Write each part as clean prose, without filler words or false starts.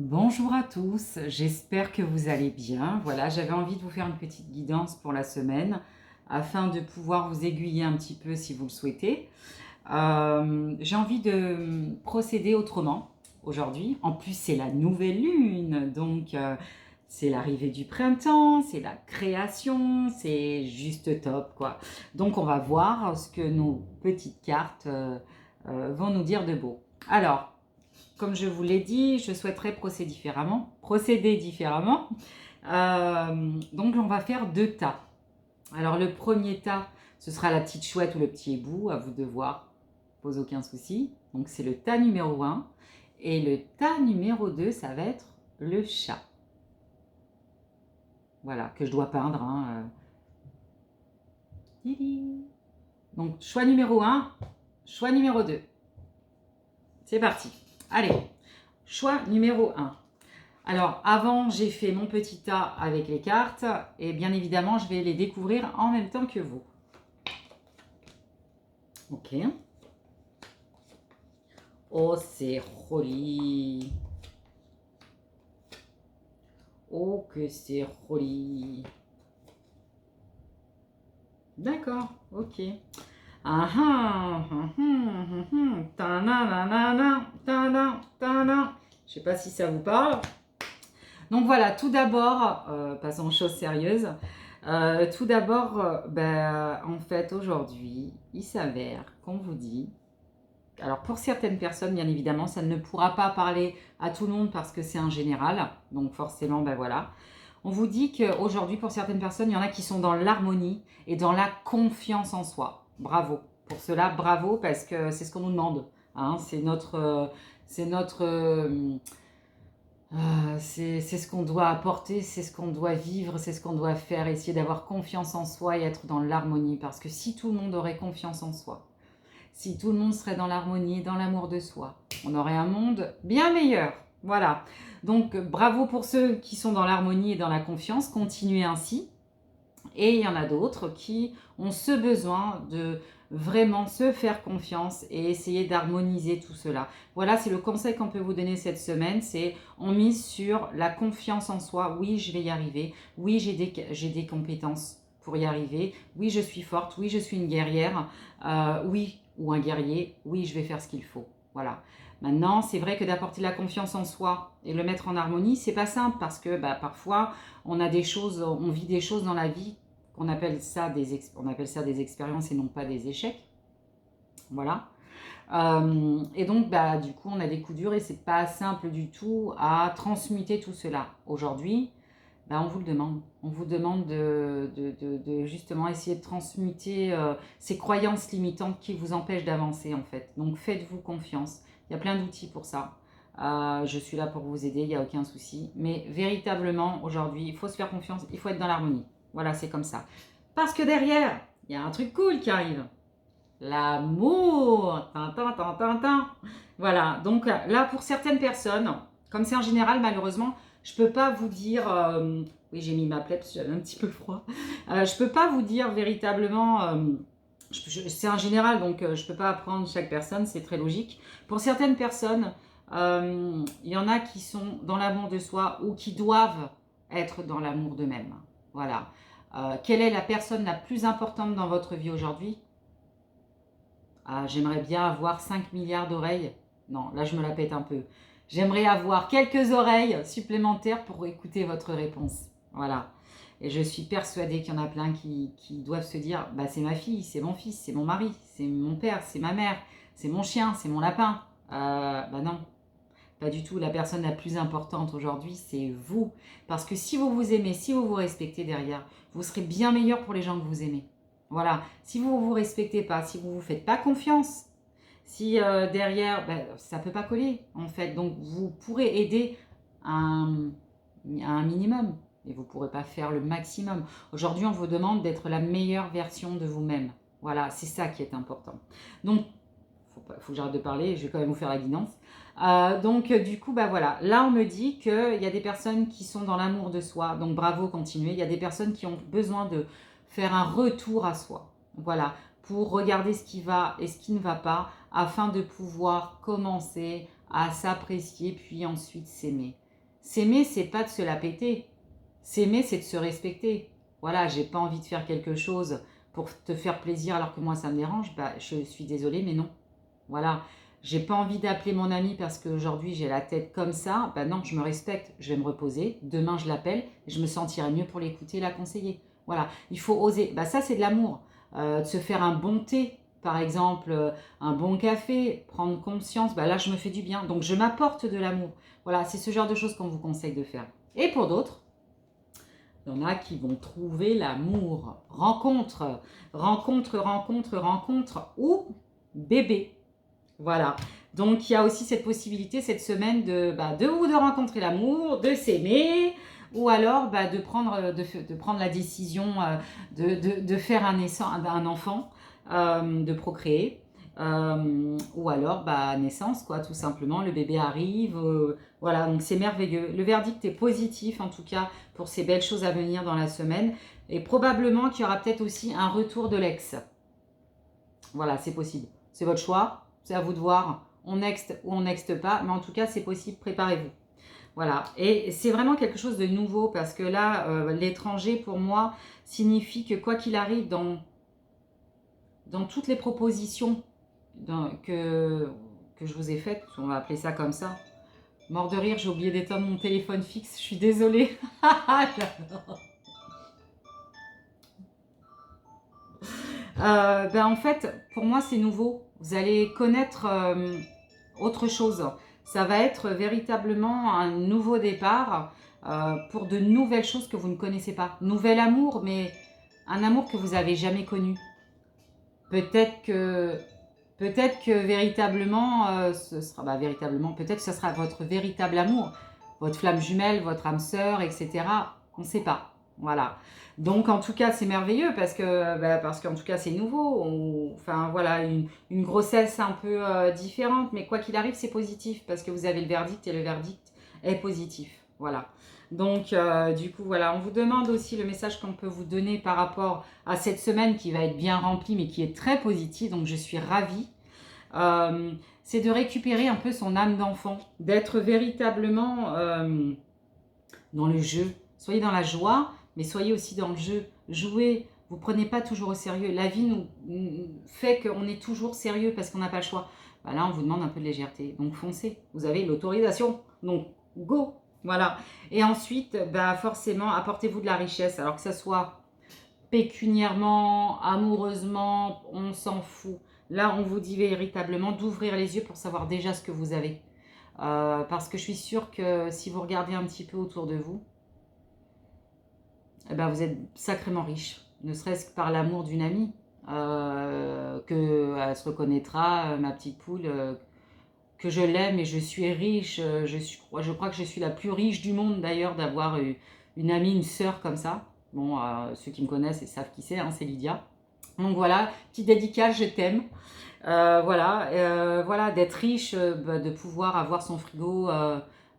Bonjour à tous, j'espère que vous allez bien. Voilà, j'avais envie de vous faire une petite guidance pour la semaine afin de pouvoir vous aiguiller un petit peu si vous le souhaitez. J'ai envie de procéder autrement aujourd'hui. En plus, c'est la nouvelle lune, donc c'est l'arrivée du printemps, c'est la création, c'est juste top quoi. Donc on va voir ce que nos petites cartes vont nous dire de beau. Alors, comme je vous l'ai dit, je souhaiterais procéder différemment. Donc on va faire deux tas. Alors le premier tas, ce sera la petite chouette ou le petit hibou, à vous de voir, pose aucun souci. Donc c'est le tas numéro 1. Et le tas numéro 2, ça va être le chat. Voilà, que je dois peindre. Donc choix numéro 1, choix numéro 2. C'est parti. Allez, choix numéro 1. Alors, avant, j'ai fait mon petit tas avec les cartes et bien évidemment, je vais les découvrir en même temps que vous. Ok. Oh, c'est joli. Oh, que c'est joli. D'accord, ok. Ah ah, ta-na-na-na-na, ta-na, ta-na. Je sais pas si ça vous parle. Donc voilà, tout d'abord, passons aux choses sérieuses. Tout d'abord, en fait, aujourd'hui, il s'avère qu'on vous dit, alors pour certaines personnes, bien évidemment, ça ne pourra pas parler à tout le monde parce que c'est un général, donc forcément, ben voilà. On vous dit qu'aujourd'hui, pour certaines personnes, il y en a qui sont dans l'harmonie et dans la confiance en soi. Bravo. Pour cela, bravo, parce que c'est ce qu'on nous demande. Hein, c'est ce qu'on doit apporter, c'est ce qu'on doit vivre, c'est ce qu'on doit faire, essayer d'avoir confiance en soi et être dans l'harmonie. Parce que si tout le monde aurait confiance en soi, si tout le monde serait dans l'harmonie et dans l'amour de soi, on aurait un monde bien meilleur. Voilà. Donc bravo pour ceux qui sont dans l'harmonie et dans la confiance, continuez ainsi. Et il y en a d'autres qui ont ce besoin de vraiment se faire confiance et essayer d'harmoniser tout cela. Voilà, c'est le conseil qu'on peut vous donner cette semaine, c'est on mise sur la confiance en soi. Oui, je vais y arriver. Oui, j'ai des compétences pour y arriver. Oui, je suis forte. Oui, je suis une guerrière. Oui, ou un guerrier. Oui, je vais faire ce qu'il faut. Voilà. Maintenant, c'est vrai que d'apporter la confiance en soi et le mettre en harmonie, c'est pas simple parce que parfois on a des choses, on vit des choses dans la vie qu'on appelle ça on appelle ça des expériences et non pas des échecs. Voilà. Et donc, du coup, on a des coups durs et c'est pas simple du tout à transmuter tout cela. Aujourd'hui, on vous le demande. On vous demande de justement essayer de transmuter ces croyances limitantes qui vous empêchent d'avancer en fait. Donc faites-vous confiance. Il y a plein d'outils pour ça. Je suis là pour vous aider, il n'y a aucun souci. Mais véritablement, aujourd'hui, il faut se faire confiance, il faut être dans l'harmonie. Voilà, c'est comme ça. Parce que derrière, il y a un truc cool qui arrive. L'amour. Tintin, tintin, tintin. Voilà, donc là, pour certaines personnes, comme c'est en général, malheureusement, je peux pas vous dire... oui, j'ai mis ma plaie parce que j'avais un petit peu froid. Je peux pas vous dire véritablement... c'est en général, donc je peux pas apprendre chaque personne, c'est très logique. Pour certaines personnes, il y en a qui sont dans l'amour de soi ou qui doivent être dans l'amour d'eux-mêmes. Voilà. Quelle est la personne la plus importante dans votre vie aujourd'hui? J'aimerais bien avoir 5 milliards d'oreilles. Non, là je me la pète un peu. J'aimerais avoir quelques oreilles supplémentaires pour écouter votre réponse. Voilà. Et je suis persuadée qu'il y en a plein qui doivent se dire, c'est ma fille, c'est mon fils, c'est mon mari, c'est mon père, c'est ma mère, c'est mon chien, c'est mon lapin. Non, pas du tout. La personne la plus importante aujourd'hui, c'est vous. Parce que si vous vous aimez, si vous vous respectez derrière, vous serez bien meilleur pour les gens que vous aimez. Voilà. Si vous ne vous respectez pas, si vous ne vous faites pas confiance, si derrière, ça ne peut pas coller, en fait. Donc, vous pourrez aider à un minimum, mais vous ne pourrez pas faire le maximum. Aujourd'hui, on vous demande d'être la meilleure version de vous-même. Voilà, c'est ça qui est important. Donc, faut que j'arrête de parler, je vais quand même vous faire la guidance. Donc, du coup, voilà. Là, on me dit qu'il y a des personnes qui sont dans l'amour de soi. Donc, bravo, continuez. Il y a des personnes qui ont besoin de faire un retour à soi. Voilà. Pour regarder ce qui va et ce qui ne va pas, afin de pouvoir commencer à s'apprécier, puis ensuite s'aimer. S'aimer, c'est pas de se la péter. S'aimer, c'est de se respecter. Voilà, j'ai pas envie de faire quelque chose pour te faire plaisir alors que moi ça me dérange. Bah, je suis désolée, mais non. Voilà, j'ai pas envie d'appeler mon ami parce qu'aujourd'hui j'ai la tête comme ça. Bah non, je me respecte, je vais me reposer. Demain je l'appelle et je me sentirai mieux pour l'écouter et la conseiller. Voilà, il faut oser. Bah ça c'est de l'amour. De se faire un bon thé, par exemple, un bon café, prendre conscience. Bah là je me fais du bien. Donc je m'apporte de l'amour. Voilà, c'est ce genre de choses qu'on vous conseille de faire. Et pour d'autres, il y en a qui vont trouver l'amour. Rencontre, rencontre, rencontre, rencontre ou bébé. Voilà. Donc, il y a aussi cette possibilité cette semaine de rencontrer l'amour, de s'aimer, ou alors de prendre la décision de faire un enfant, de procréer. Ou alors, naissance, quoi, tout simplement. Le bébé arrive. Voilà, donc c'est merveilleux. Le verdict est positif, en tout cas, pour ces belles choses à venir dans la semaine. Et probablement qu'il y aura peut-être aussi un retour de l'ex. Voilà, c'est possible. C'est votre choix. C'est à vous de voir. On next ou on next pas. Mais en tout cas, c'est possible. Préparez-vous. Voilà. Et c'est vraiment quelque chose de nouveau parce que là, l'étranger, pour moi, signifie que quoi qu'il arrive dans toutes les propositions que je vous ai faites, on va appeler ça comme ça. Mort de rire, j'ai oublié d'éteindre mon téléphone fixe. Je suis désolée. En fait, pour moi, c'est nouveau. Vous allez connaître autre chose. Ça va être véritablement un nouveau départ pour de nouvelles choses que vous ne connaissez pas. Nouvel amour, mais un amour que vous n'avez jamais connu. Peut-être que véritablement, peut-être que ce sera votre véritable amour, votre flamme jumelle, votre âme sœur, etc. On ne sait pas. Voilà. Donc en tout cas c'est merveilleux parce qu'en tout cas c'est nouveau. Enfin voilà, une grossesse un peu différente, mais quoi qu'il arrive c'est positif parce que vous avez le verdict et le verdict est positif. Voilà. Donc du coup voilà, on vous demande aussi le message qu'on peut vous donner par rapport à cette semaine qui va être bien remplie mais qui est très positive, donc je suis ravie. C'est de récupérer un peu son âme d'enfant, d'être véritablement dans le jeu. Soyez dans la joie, mais soyez aussi dans le jeu. Jouez, vous ne prenez pas toujours au sérieux. La vie nous fait qu'on est toujours sérieux parce qu'on n'a pas le choix. Là, on vous demande un peu de légèreté. Donc, foncez. Vous avez l'autorisation. Donc, go. Voilà. Et ensuite, forcément, apportez-vous de la richesse. Alors que ça soit pécuniairement, amoureusement, on s'en fout. Là, on vous dit véritablement d'ouvrir les yeux pour savoir déjà ce que vous avez. Parce que je suis sûre que si vous regardez un petit peu autour de vous, vous êtes sacrément riche, ne serait-ce que par l'amour d'une amie, qu'elle se reconnaîtra, ma petite poule, que je l'aime et je suis riche, je crois que je suis la plus riche du monde d'ailleurs d'avoir une amie, une sœur comme ça. Bon, ceux qui me connaissent et savent qui c'est, hein, c'est Lydia. Donc voilà, petite dédicace, je t'aime. Voilà, d'être riche, de pouvoir avoir son frigo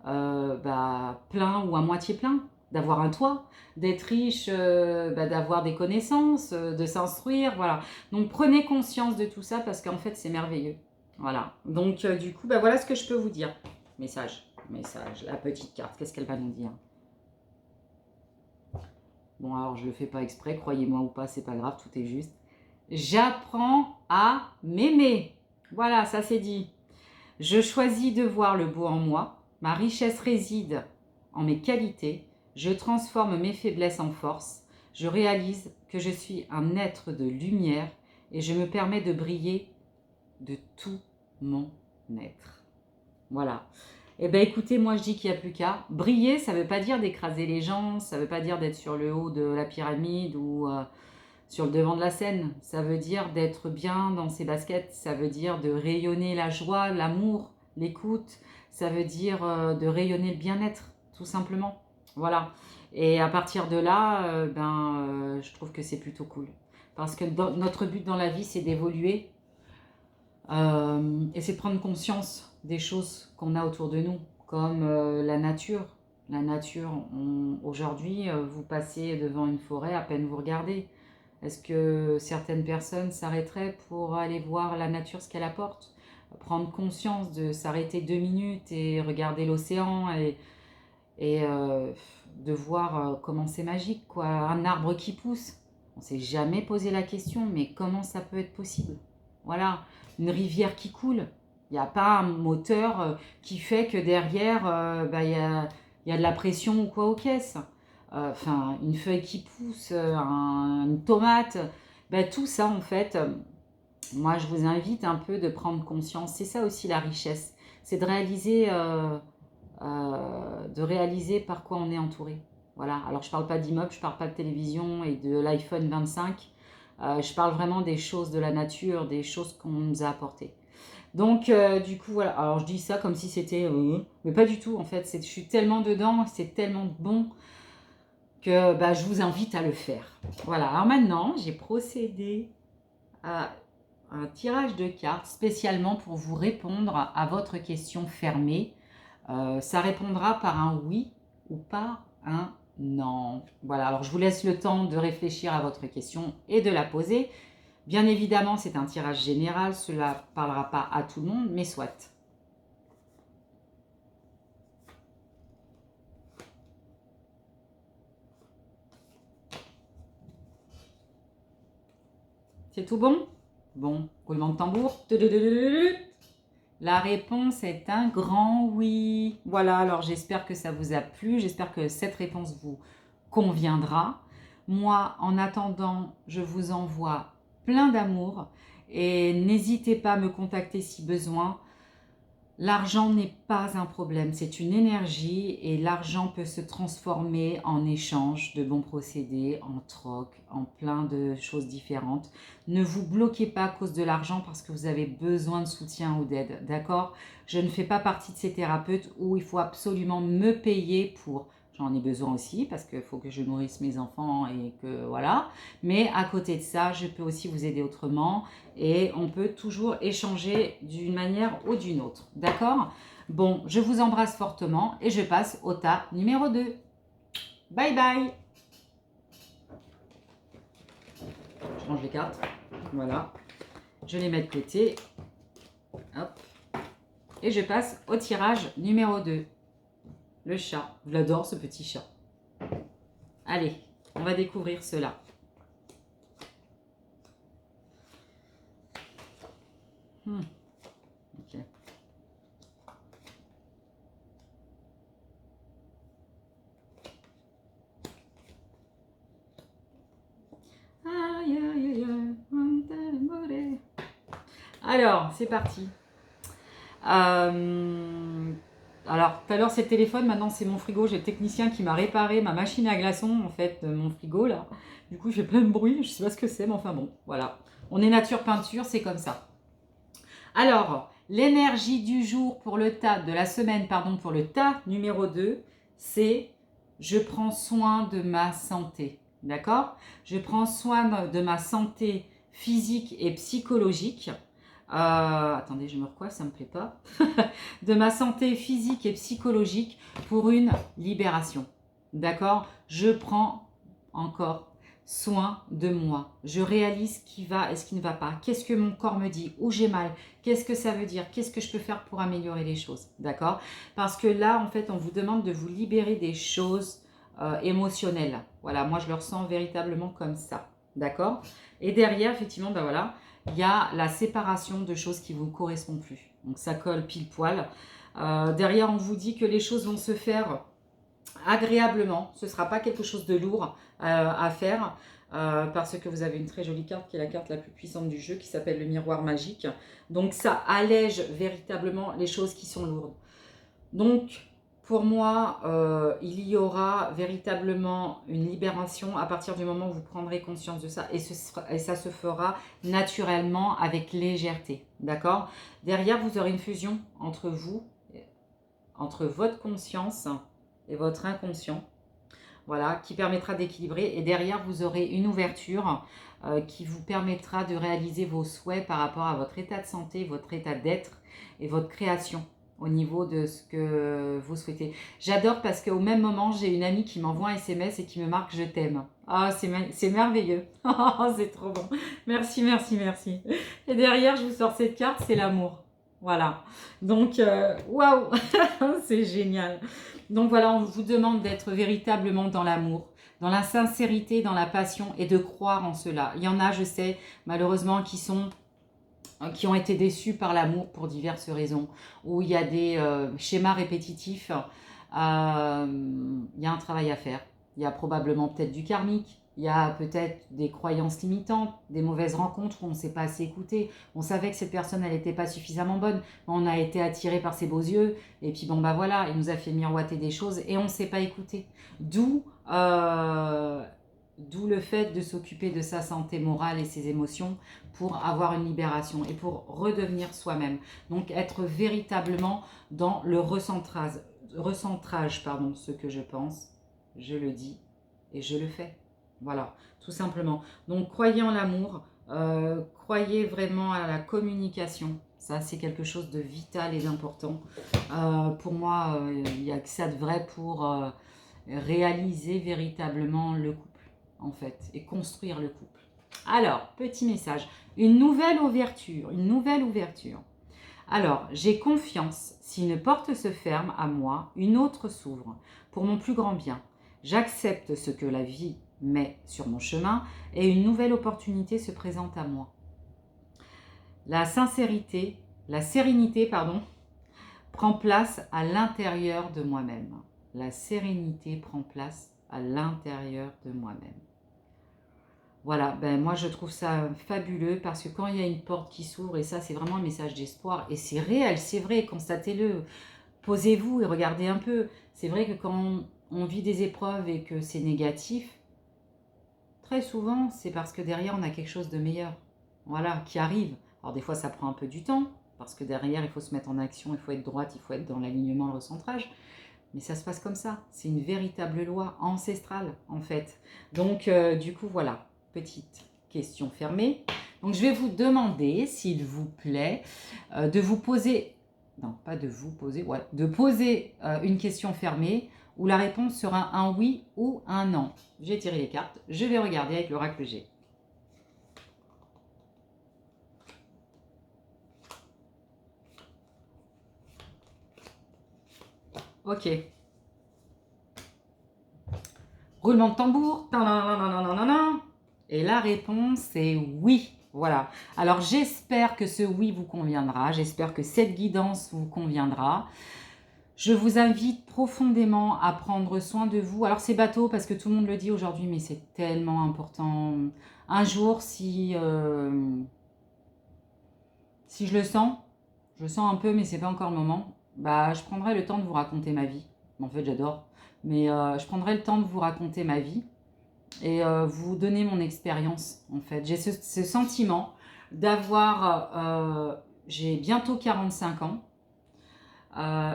plein ou à moitié plein, d'avoir un toit, d'être riche, d'avoir des connaissances, de s'instruire, voilà. Donc prenez conscience de tout ça parce qu'en fait c'est merveilleux. Voilà, donc du coup, voilà ce que je peux vous dire. Message, la petite carte, qu'est-ce qu'elle va nous dire? Bon, alors je le fais pas exprès, croyez-moi ou pas, c'est pas grave, tout est juste. J'apprends à m'aimer. Voilà, ça c'est dit. Je choisis de voir le beau en moi. Ma richesse réside en mes qualités. Je transforme mes faiblesses en force. Je réalise que je suis un être de lumière et je me permets de briller de tout mon être. Voilà. Eh bien écoutez, moi je dis qu'il n'y a plus qu'à. Briller, ça ne veut pas dire d'écraser les gens, ça ne veut pas dire d'être sur le haut de la pyramide ou sur le devant de la scène. Ça veut dire d'être bien dans ses baskets, ça veut dire de rayonner la joie, l'amour, l'écoute, ça veut dire de rayonner le bien-être, tout simplement. Voilà. Et à partir de là, je trouve que c'est plutôt cool. Parce que notre but dans la vie, c'est d'évoluer et c'est de prendre conscience des choses qu'on a autour de nous, comme la nature. La nature, aujourd'hui, vous passez devant une forêt, à peine vous regardez. Est-ce que certaines personnes s'arrêteraient pour aller voir la nature, ce qu'elle apporte? Prendre conscience de s'arrêter 2 minutes et regarder l'océan et de voir comment c'est magique, quoi. Un arbre qui pousse, on ne s'est jamais posé la question, mais comment ça peut être possible? Voilà, une rivière qui coule, il n'y a pas un moteur qui fait que derrière, il y a de la pression ou quoi aux caisses. Enfin, une feuille qui pousse, une tomate, tout ça en fait, moi je vous invite un peu de prendre conscience. C'est ça aussi la richesse, c'est de réaliser par quoi on est entouré. Voilà, alors je ne parle pas d'immeuble, je ne parle pas de télévision et de l'iPhone 25, je parle vraiment des choses de la nature, des choses qu'on nous a apportées. Donc, du coup, voilà. Alors, je dis ça comme si c'était... mais pas du tout, en fait. Je suis tellement dedans, c'est tellement bon que je vous invite à le faire. Voilà. Alors maintenant, j'ai procédé à un tirage de cartes spécialement pour vous répondre à votre question fermée. Ça répondra par un oui ou par un non. Voilà. Alors, je vous laisse le temps de réfléchir à votre question et de la poser. Bien évidemment, c'est un tirage général, cela ne parlera pas à tout le monde, mais soit. C'est tout bon? Bon, roulement de tambour. La réponse est un grand oui. Voilà, alors j'espère que ça vous a plu, j'espère que cette réponse vous conviendra. Moi, en attendant, je vous envoie plein d'amour et n'hésitez pas à me contacter si besoin. L'argent n'est pas un problème, c'est une énergie et l'argent peut se transformer en échange de bons procédés, en troc, en plein de choses différentes. Ne vous bloquez pas à cause de l'argent parce que vous avez besoin de soutien ou d'aide, d'accord? Je ne fais pas partie de ces thérapeutes où il faut absolument me payer pour... J'en ai besoin aussi parce qu'il faut que je nourrisse mes enfants et que voilà. Mais à côté de ça, je peux aussi vous aider autrement et on peut toujours échanger d'une manière ou d'une autre. D'accord? Bon, je vous embrasse fortement et je passe au tas numéro 2. Bye bye! Je range les cartes. Voilà. Je les mets de côté. Hop. Et je passe au tirage numéro 2. Le chat. Je l'adore ce petit chat. Allez, on va découvrir cela. Ok. Alors, c'est parti. Alors, tout à l'heure, c'est le téléphone, maintenant, c'est mon frigo. J'ai le technicien qui m'a réparé ma machine à glaçons, en fait, mon frigo, là. Du coup, j'ai plein de bruit. Je sais pas ce que c'est, mais enfin bon, voilà. On est nature peinture, c'est comme ça. Alors, l'énergie du jour pour le tas, de la semaine, pardon, pour le tas numéro 2, c'est « Je prends soin de ma santé ». D'accord? Je prends soin de ma santé physique et psychologique. Attendez, je me recoiffe, ça ne me plaît pas. De ma santé physique et psychologique pour une libération. D'accord? Je prends encore soin de moi. Je réalise ce qui va et ce qui ne va pas. Qu'est-ce que mon corps me dit? Où j'ai mal? Qu'est-ce que ça veut dire? Qu'est-ce que je peux faire pour améliorer les choses? D'accord? Parce que là, en fait, on vous demande de vous libérer des choses émotionnelles. Voilà, moi, je le ressens véritablement comme ça. D'accord? Et derrière, effectivement, voilà, il y a la séparation de choses qui ne vous correspondent plus. Donc, ça colle pile poil. Derrière, on vous dit que les choses vont se faire agréablement. Ce ne sera pas quelque chose de lourd à faire parce que vous avez une très jolie carte qui est la carte la plus puissante du jeu qui s'appelle le miroir magique. Donc, ça allège véritablement les choses qui sont lourdes. Donc, pour moi, il y aura véritablement une libération à partir du moment où vous prendrez conscience de ça et ça se fera naturellement avec légèreté. D'accord? Derrière, vous aurez une fusion entre vous, entre votre conscience et votre inconscient, voilà, qui permettra d'équilibrer. Et derrière, vous aurez une ouverture qui vous permettra de réaliser vos souhaits par rapport à votre état de santé, votre état d'être et votre création au niveau de ce que vous souhaitez. J'adore parce qu'au même moment, j'ai une amie qui m'envoie un SMS et qui me marque « Je t'aime ». Ah, c'est merveilleux. C'est trop bon. Merci, merci, merci. Et derrière, je vous sors cette carte, c'est l'amour. Voilà. Donc, waouh, c'est génial. Donc voilà, on vous demande d'être véritablement dans l'amour, dans la sincérité, dans la passion et de croire en cela. Il y en a, je sais, malheureusement, qui ont été déçus par l'amour pour diverses raisons, où il y a des schémas répétitifs, il y a un travail à faire. Il y a probablement peut-être du karmique, il y a peut-être des croyances limitantes, des mauvaises rencontres où on ne s'est pas assez écouté. On savait que cette personne, elle n'était pas suffisamment bonne. On a été attiré par ses beaux yeux. Et puis bon, bah voilà, il nous a fait miroiter des choses et on ne s'est pas écouté. D'où le fait de s'occuper de sa santé morale et ses émotions pour avoir une libération et pour redevenir soi-même. Donc être véritablement dans le recentrage, pardon, ce que je pense, je le dis et je le fais. Voilà, tout simplement. Donc croyez en l'amour, croyez vraiment à la communication. Ça, c'est quelque chose de vital et d'important. Pour moi, il n'y a que ça de vrai pour réaliser véritablement le couple, en fait, et construire le couple. Alors, petit message, une nouvelle ouverture. Alors, j'ai confiance, si une porte se ferme à moi, une autre s'ouvre, pour mon plus grand bien. J'accepte ce que la vie met sur mon chemin et une nouvelle opportunité se présente à moi. La sérénité, prend place à l'intérieur de moi-même. La sérénité prend place à l'intérieur de moi-même. Voilà, ben moi je trouve ça fabuleux parce que quand il y a une porte qui s'ouvre, et ça c'est vraiment un message d'espoir, et c'est réel, c'est vrai, constatez-le, posez-vous et regardez un peu. C'est vrai que quand on vit des épreuves et que c'est négatif, très souvent c'est parce que derrière on a quelque chose de meilleur, voilà, qui arrive. Alors des fois ça prend un peu du temps, parce que derrière il faut se mettre en action, il faut être droite, il faut être dans l'alignement, le recentrage. Mais ça se passe comme ça, c'est une véritable loi ancestrale en fait. Donc du coup voilà, petite question fermée. Donc je vais vous demander, s'il vous plaît, de vous poser, non pas de vous poser, ouais, de poser une question fermée où la réponse sera un oui ou un non. J'ai tiré les cartes, je vais regarder avec l'oracle G. Ok. Roulement de tambour. Et la réponse est oui. Voilà. Alors j'espère que ce oui vous conviendra. J'espère que cette guidance vous conviendra. Je vous invite profondément à prendre soin de vous. Alors c'est bateau parce que tout le monde le dit aujourd'hui, mais c'est tellement important. Un jour, si je le sens un peu, mais c'est pas encore le moment, bah je prendrai le temps de vous raconter ma vie. En fait, j'adore. Mais je prendrai le temps de vous raconter ma vie et vous donner mon expérience en fait. J'ai ce sentiment d'avoir, j'ai bientôt 45 ans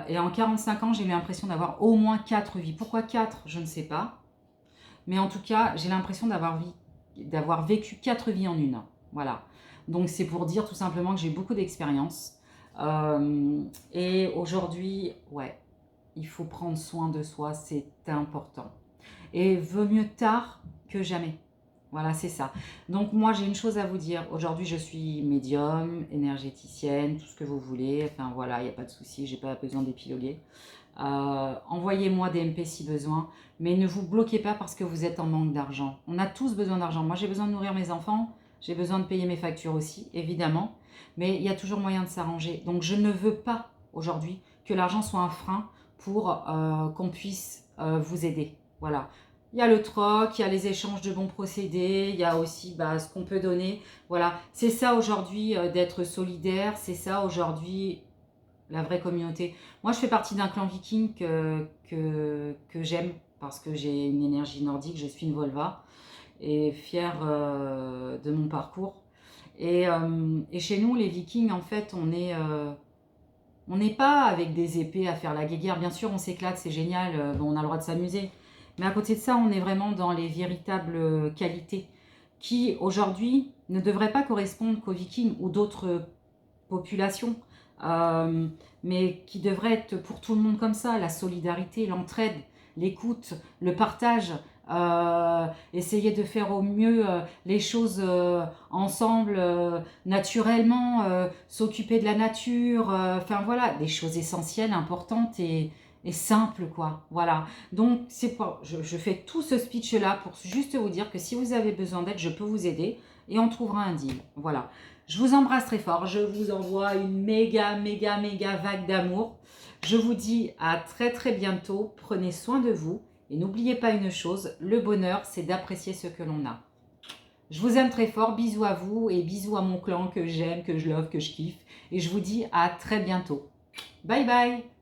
et en 45 ans j'ai l'impression d'avoir au moins 4 vies. Pourquoi 4? Je ne sais pas. Mais en tout cas j'ai l'impression d'avoir vécu 4 vies en une. Voilà. Donc c'est pour dire tout simplement que j'ai beaucoup d'expérience. Et aujourd'hui, ouais, il faut prendre soin de soi, c'est important. Et vaut mieux tard que jamais. Voilà, c'est ça. Donc moi, j'ai une chose à vous dire. Aujourd'hui, je suis médium, énergéticienne, tout ce que vous voulez. Enfin voilà, il n'y a pas de souci, j'ai pas besoin d'épiloguer. Envoyez-moi des MP si besoin, mais ne vous bloquez pas parce que vous êtes en manque d'argent. On a tous besoin d'argent. Moi, j'ai besoin de nourrir mes enfants, j'ai besoin de payer mes factures aussi, évidemment, mais il y a toujours moyen de s'arranger. Donc, je ne veux pas aujourd'hui que l'argent soit un frein pour qu'on puisse vous aider. Voilà. Il y a le troc, il y a les échanges de bons procédés, il y a aussi ce qu'on peut donner. Voilà, c'est ça aujourd'hui d'être solidaire, c'est ça aujourd'hui la vraie communauté. Moi, je fais partie d'un clan viking que j'aime parce que j'ai une énergie nordique, je suis une Volva et fière de mon parcours. Et chez nous, les vikings, en fait, on n'est pas avec des épées à faire la guéguerre. Bien sûr, on s'éclate, c'est génial, on a le droit de s'amuser. Mais à côté de ça, on est vraiment dans les véritables qualités qui, aujourd'hui, ne devraient pas correspondre qu'aux vikings ou d'autres populations, mais qui devraient être pour tout le monde comme ça, la solidarité, l'entraide. l'écoute, le partage. Essayer de faire au mieux les choses ensemble, naturellement, s'occuper de la nature, enfin voilà, des choses essentielles, importantes et simples quoi, voilà. Donc c'est pas, je fais tout ce speech là pour juste vous dire que si vous avez besoin d'aide, je peux vous aider et on trouvera un deal, voilà. Je vous embrasse très fort, je vous envoie une méga vague d'amour. Je vous dis à très très bientôt, prenez soin de vous. Et n'oubliez pas une chose, le bonheur, c'est d'apprécier ce que l'on a. Je vous aime très fort, bisous à vous et bisous à mon clan que j'aime, que je love, que je kiffe. Et je vous dis à très bientôt. Bye bye!